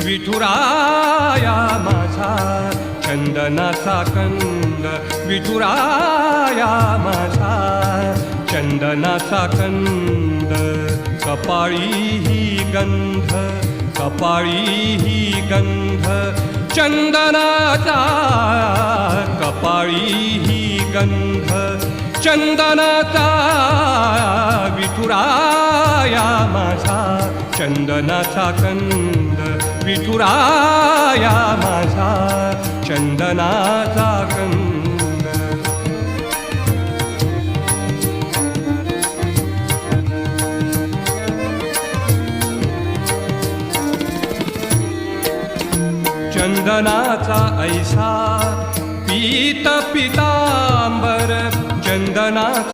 विठुराया माझा चंदनाचा कंद, विठुराया माझा चंदनाचा कंद. कपाळी ही गंध, कपाळी ही गंध चंदनाचा, कपाळी ही गंध चंदनाचा. विठुराया माझा चंदनाचा कंद, विठुराया माझा चंदनाचा कंद. चंदनाचा ऐसा पीत पितांबर, चंदनाचा